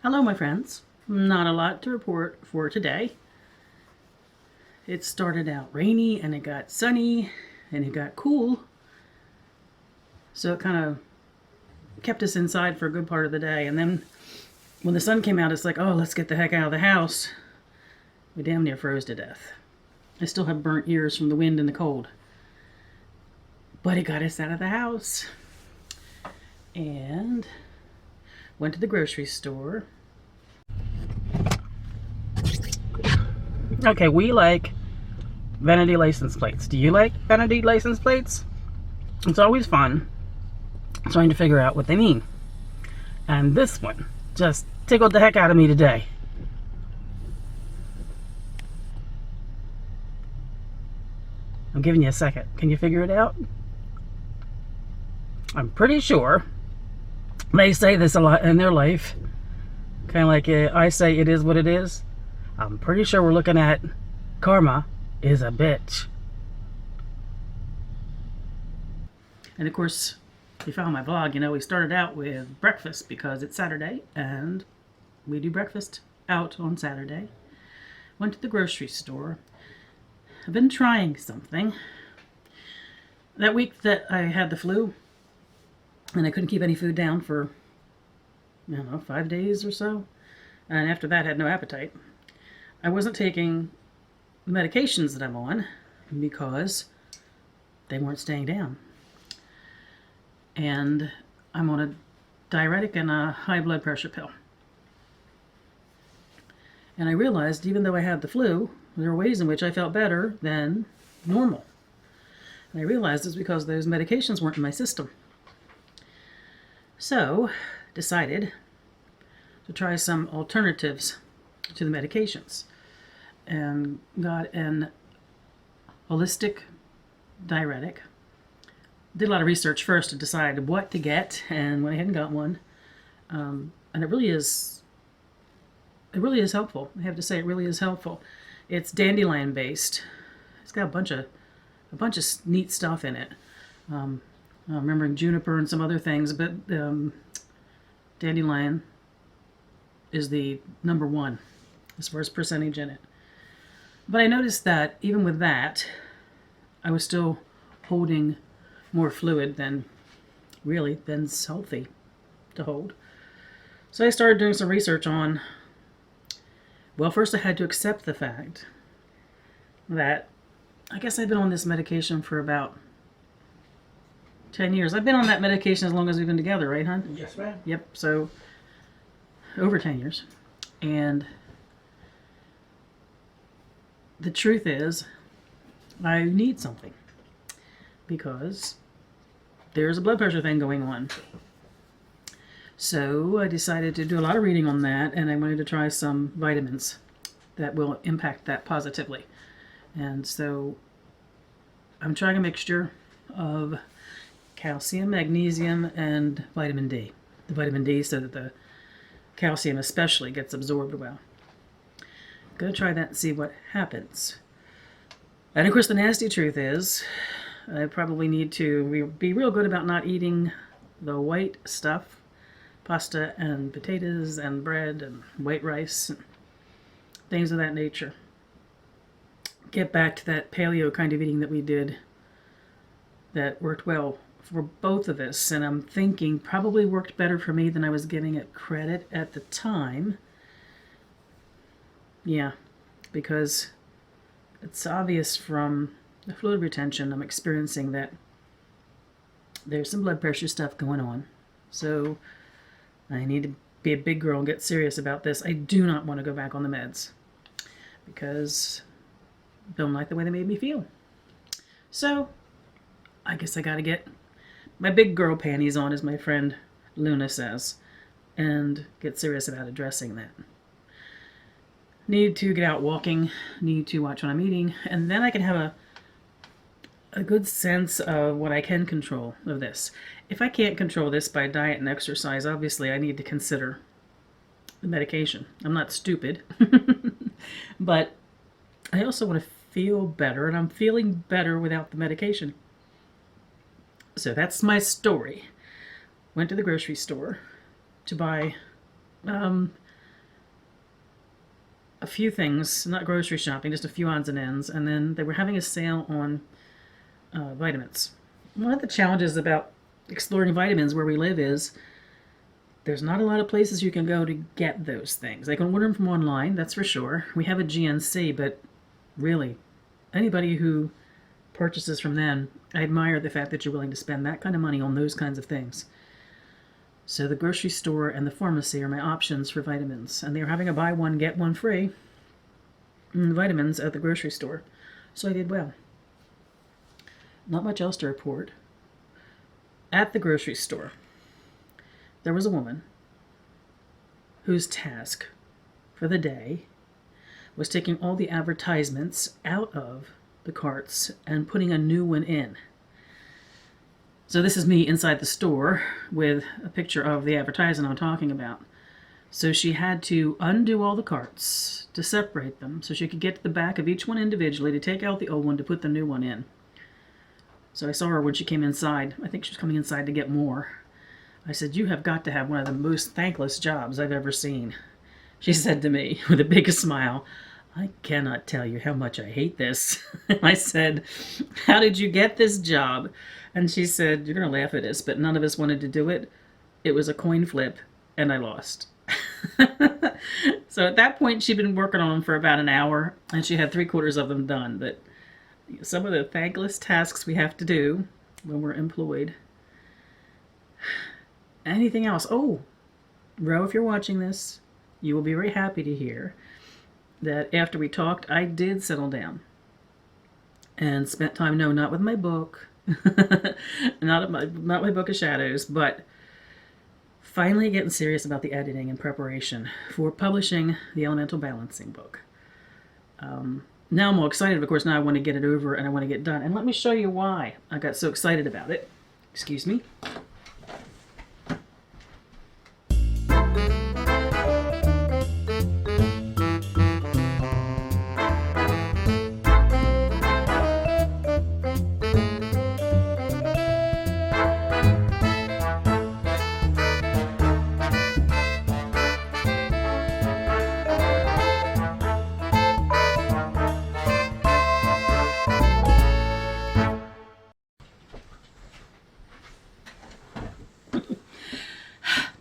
Hello, my friends. Not a lot to report for today. It started out rainy and it got sunny and it got cool. So it kind of kept us inside for a good part of the day. And then when the sun came out, it's like, oh, let's get the heck out of the house. We damn near froze to death. I still have burnt ears from the wind and the cold. But it got us out of the house. And went to the grocery store. Okay, we like vanity license plates. Do you like vanity license plates? It's always fun trying to figure out what they mean. And this one just tickled the heck out of me today. I'm giving you a second. Can you figure it out? I'm pretty sure they say this a lot in their life. Kind of like I say it is what it is. I'm pretty sure we're looking at karma is a bitch. And of course, if you follow my vlog, you know we started out with breakfast because it's Saturday and we do breakfast out on Saturday. Went to the grocery store. I've been trying something. That week that I had the flu and I couldn't keep any food down for, I don't know, 5 days or so. And after that, I had no appetite. I wasn't taking medications that I'm on because they weren't staying down. And I'm on a diuretic and a high blood pressure pill. And I realized, even though I had the flu, there were ways in which I felt better than normal. And I realized it's because those medications weren't in my system. So, decided to try some alternatives to the medications. And got an holistic diuretic. Did a lot of research first to decide what to get, and went ahead and got one. And it really is helpful. I have to say, it really is helpful. It's dandelion based. It's got a bunch of neat stuff in it. I'm remembering juniper and some other things, but dandelion is the number one as far as percentage in it. But I noticed that even with that, I was still holding more fluid than healthy to hold. So I started doing some research on, well, first I had to accept the fact that I guess I've been on this medication for about 10 years. I've been on that medication as long as we've been together, right, hon? Yes, ma'am. Yep, so over 10 years. And the truth is, I need something because there's a blood pressure thing going on. So I decided to do a lot of reading on that, and I wanted to try some vitamins that will impact that positively. And so I'm trying a mixture of calcium, magnesium, and vitamin D. The vitamin D so that the calcium especially gets absorbed well. I'm going to try that and see what happens. And of course the nasty truth is I probably need to be real good about not eating the white stuff, pasta and potatoes and bread and white rice and things of that nature. Get back to that paleo kind of eating that we did that worked well for both of us, and I'm thinking probably worked better for me than I was giving it credit at the time. Yeah, because it's obvious from the fluid retention I'm experiencing that there's some blood pressure stuff going on. So I need to be a big girl and get serious about this. I do not want to go back on the meds because I don't like the way they made me feel. So I guess I got to get my big girl panties on, as my friend Luna says, and get serious about addressing that. Need to get out walking, need to watch what I'm eating, and then I can have a good sense of what I can control of this. If I can't control this by diet and exercise, obviously I need to consider the medication. I'm not stupid, but I also want to feel better, and I'm feeling better without the medication. So that's my story. Went to the grocery store to buy a few things, not grocery shopping, just a few odds and ends, and then they were having a sale on vitamins. One of the challenges about exploring vitamins where we live is there's not a lot of places you can go to get those things. They can order them from online, that's for sure. We have a GNC, but really, anybody who purchases from them, I admire the fact that you're willing to spend that kind of money on those kinds of things. So the grocery store and the pharmacy are my options for vitamins. And they were having a buy one, get one free vitamins at the grocery store. So I did well. Not much else to report. At the grocery store, there was a woman whose task for the day was taking all the advertisements out of the carts and putting a new one in. So this is me inside the store with a picture of the advertisement I'm talking about. So she had to undo all the carts to separate them so she could get to the back of each one individually to take out the old one to put the new one in. So I saw her when she came inside. I think she was coming inside to get more. I said, "You have got to have one of the most thankless jobs I've ever seen." She said to me with a big smile, "I cannot tell you how much I hate this." I said, "How did you get this job?" And she said, "You're going to laugh at this, but none of us wanted to do it. It was a coin flip, and I lost." So at that point, she'd been working on them for about an hour, and she had 3/4 of them done. But some of the thankless tasks we have to do when we're employed. Anything else? Oh, Ro, if you're watching this, you will be very happy to hear that after we talked, I did settle down and spent time, no, not with my book, not my book of shadows, but finally getting serious about the editing and preparation for publishing the Elemental Balancing book. Now I'm all excited, of course. Now I want to get it over and I want to get done. And let me show you why I got so excited about it. Excuse me.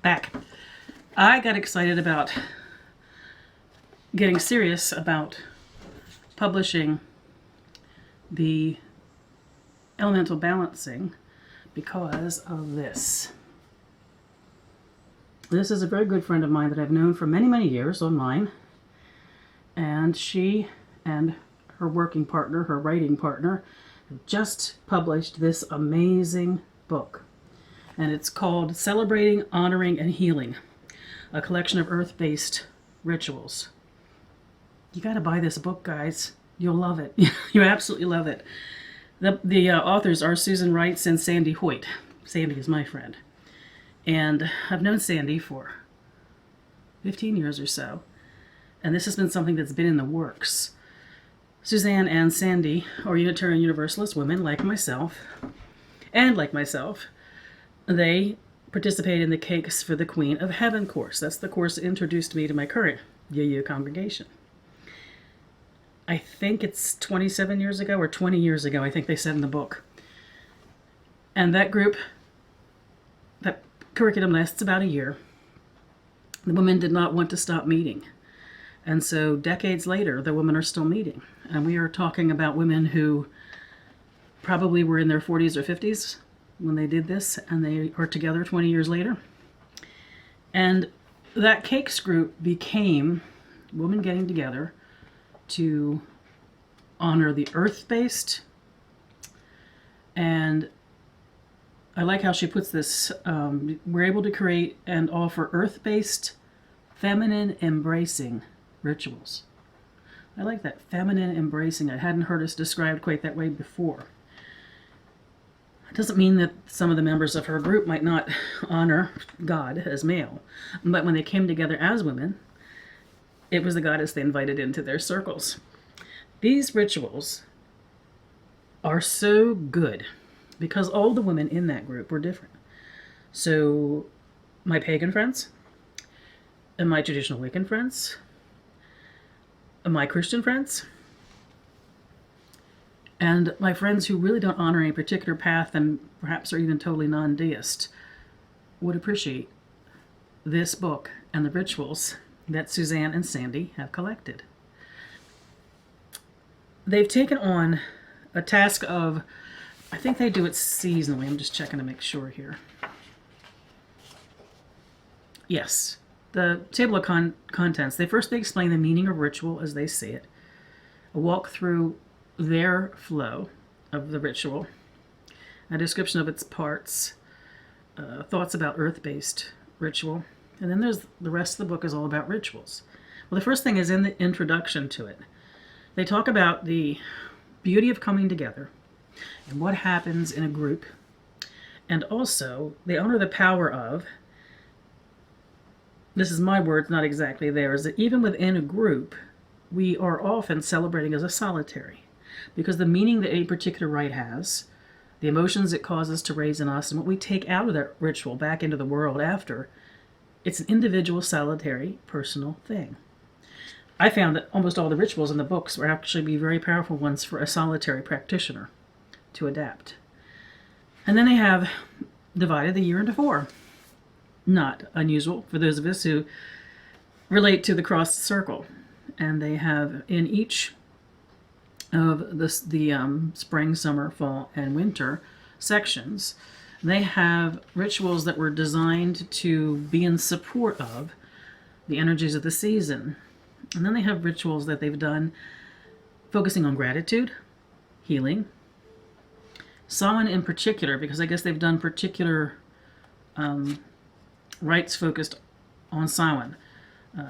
Back. I got excited about getting serious about publishing the Elemental Balancing because of this. This is a very good friend of mine that I've known for many, many years online. And she and her working partner, her writing partner, have just published this amazing book. And it's called Celebrating, Honoring, and Healing, a collection of earth-based rituals. You got to buy this book, guys. You'll love it. You absolutely love it. The authors are Susan Wrights and Sandy Hoyt. Sandy is my friend. And I've known Sandy for 15 years or so. And this has been something that's been in the works. Suzanne and Sandy are Unitarian Universalist women like myself. And like myself, they participate in the Cakes for the Queen of Heaven course. That's the course that introduced me to my current UU congregation. I think it's 27 years ago or 20 years ago, I think they said in the book. And that group, that curriculum lasts about a year. The women did not want to stop meeting. And so decades later, the women are still meeting. And we are talking about women who probably were in their 40s or 50s when they did this, and they are together 20 years later. And that Cakes group became women getting together to honor the earth-based, and I like how she puts this, we're able to create and offer earth-based, feminine embracing rituals. I like that, feminine embracing. I hadn't heard us described quite that way before. It doesn't mean that some of the members of her group might not honor God as male, but when they came together as women, it was the goddess they invited into their circles. These rituals are so good because all the women in that group were different. So my pagan friends and my traditional Wiccan friends, my Christian friends and my friends who really don't honor any particular path and perhaps are even totally non-deist would appreciate this book and the rituals that Suzanne and Sandy have collected. They've taken on a task of, I think they do it seasonally. I'm just checking to make sure here. Yes, the table of contents. They explain the meaning of ritual as they see it, a walk through their flow of the ritual, a description of its parts, thoughts about earth-based ritual, and then there's the rest of the book is all about rituals. Well, the first thing is in the introduction to it. They talk about the beauty of coming together and what happens in a group, and also they honor the power of, this is my words, not exactly theirs, that even within a group, we are often celebrating as a solitary, because the meaning that a particular rite has, the emotions it causes to raise in us, and what we take out of that ritual back into the world after, it's an individual, solitary, personal thing. I found that almost all the rituals in the books were actually be very powerful ones for a solitary practitioner to adapt. And then they have divided the year into 4. Not unusual for those of us who relate to the crossed circle. And they have in each of the spring, summer, fall, and winter sections, they have rituals that were designed to be in support of the energies of the season. And then they have rituals that they've done focusing on gratitude, healing, Samhain in particular, because I guess they've done particular rites focused on Samhain,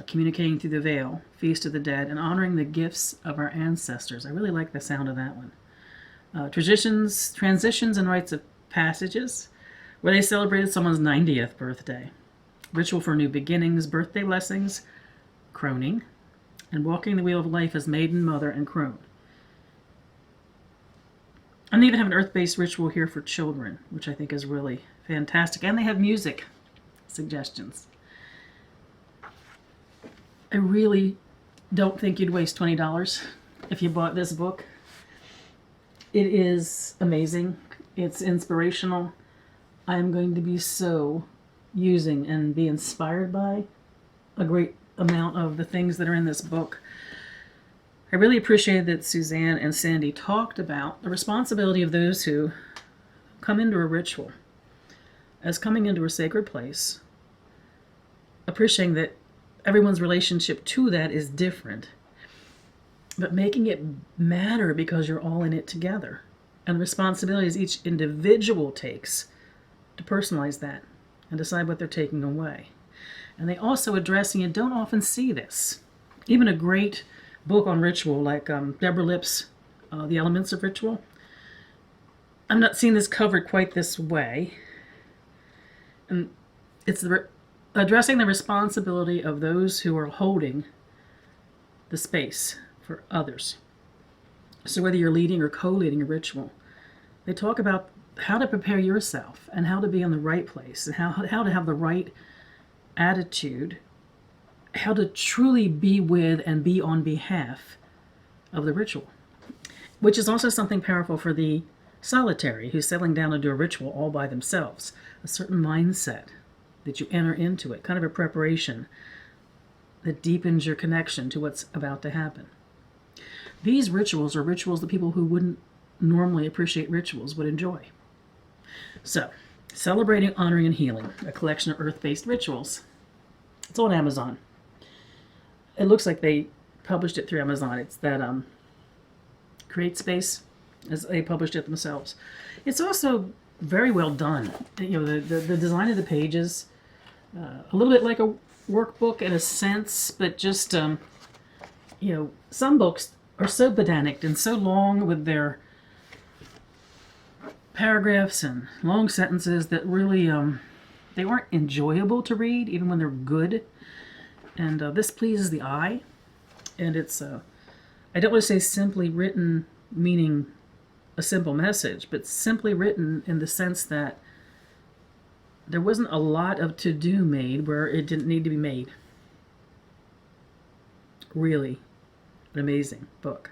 communicating through the veil, Feast of the Dead, and honoring the gifts of our ancestors. I really like the sound of that one. Transitions, and rites of passages, where they celebrated someone's 90th birthday. Ritual for new beginnings, birthday blessings, croning, and walking the wheel of life as maiden, mother, and crone. And they even have an earth-based ritual here for children, which I think is really fantastic. And they have music suggestions. I really don't think you'd waste $20 if you bought this book. It is amazing. It's inspirational. I'm going to be so using and be inspired by a great amount of the things that are in this book. I really appreciate that Suzanne and Sandy talked about the responsibility of those who come into a ritual as coming into a sacred place, appreciating that everyone's relationship to that is different, but making it matter because you're all in it together, and the responsibilities each individual takes to personalize that and decide what they're taking away. And they also address, and you don't often see this, even a great book on ritual like Deborah Lipp's The Elements of Ritual. I'm not seeing this covered quite this way. And it's addressing the responsibility of those who are holding the space for others. So whether you're leading or co-leading a ritual, they talk about how to prepare yourself and how to be in the right place and how to have the right attitude, how to truly be with and be on behalf of the ritual, which is also something powerful for the solitary who's settling down to do a ritual all by themselves. A certain mindset that you enter into it, kind of a preparation that deepens your connection to what's about to happen. These rituals are rituals that people who wouldn't normally appreciate rituals would enjoy. So, Celebrating, Honoring, and Healing, a collection of earth-based rituals. It's on Amazon. It looks like they published it through Amazon. It's that Create Space, as they published it themselves. It's also very well done. You know, the design of the pages, a little bit like a workbook in a sense, but just, you know, some books are so pedantic and so long with their paragraphs and long sentences that really, they weren't enjoyable to read, even when they're good. And this pleases the eye. And it's, I don't want to say simply written, meaning a simple message, but simply written in the sense that there wasn't a lot of to-do made where it didn't need to be made. Really. An amazing book.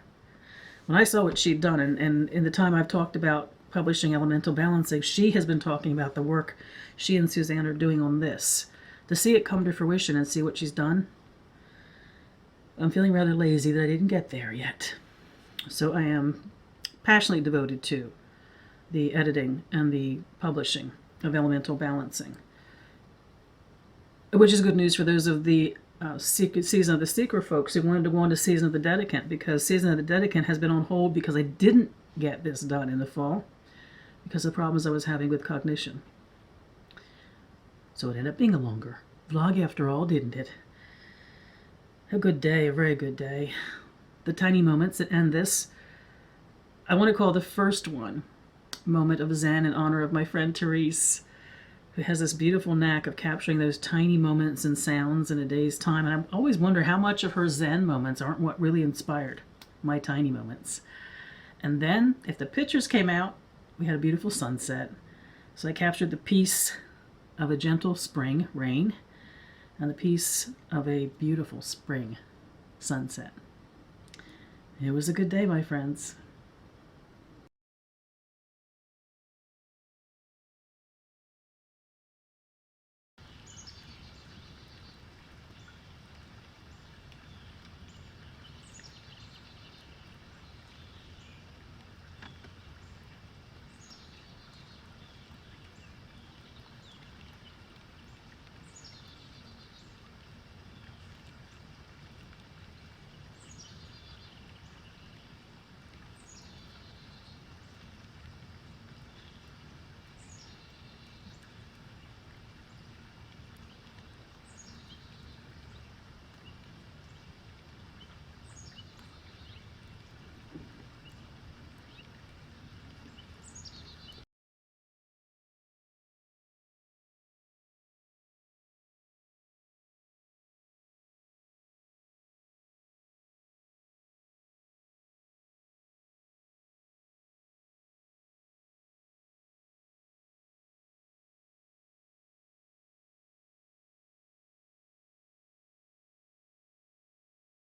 When I saw what she'd done, and in the time I've talked about publishing Elemental Balancing, she has been talking about the work she and Suzanne are doing on this. To see it come to fruition and see what she's done, I'm feeling rather lazy that I didn't get there yet. So I am passionately devoted to the editing and the publishing of Elemental Balancing, which is good news for those of the Season of the Seeker folks who wanted to go on to Season of the Dedicant, because Season of the Dedicant has been on hold because I didn't get this done in the fall because of the problems I was having with cognition. So it ended up being a longer vlog after all, didn't it? A good day, a very good day. The tiny moments that end this, I want to call the first one Moment of Zen in honor of my friend Therese, who has this beautiful knack of capturing those tiny moments and sounds in a day's time. And I always wonder how much of her Zen moments aren't what really inspired my tiny moments. And then, if the pictures came out, we had a beautiful sunset. So I captured the peace of a gentle spring rain and the peace of a beautiful spring sunset. It was a good day, my friends.